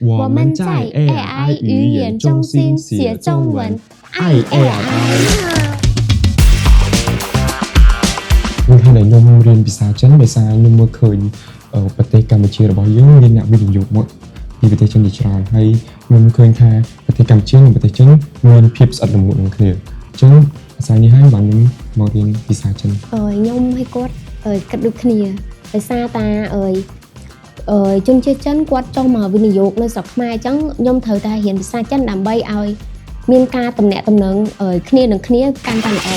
我们在 AI 语言中心学中文，爱 AI วันที่ไหนยมเรียนภาษาจันภาษายมเคยประเทศกัมพูชาរបស់យើងមានអ្នកវិនិយោគមកពីប្រទេសចិនជាច្រើនហើយខ្ញុំឃើញថាប្រទេសកម្ពុជានិងប្រទេសចិនមានភាពស្អិតរមួតនឹងគ្នាអញ្ចឹងភាសានេះហើយបានខ្ញុំមករៀនភាសាចិនខ្ញុំឲ្យគាត់គិតដូចគ្នាដោយសារតាជនជាតិចិនគាត់ចង់មកវិនិយោគនៅស្រុកខ្មែរអញ្ចឹងខ្ញុំត្រូវតែរៀនភាសាចិនដើម្បីឲ្យមានការទំនាក់ទំនងគ្នានឹងគ្នាកាន់តែល្អ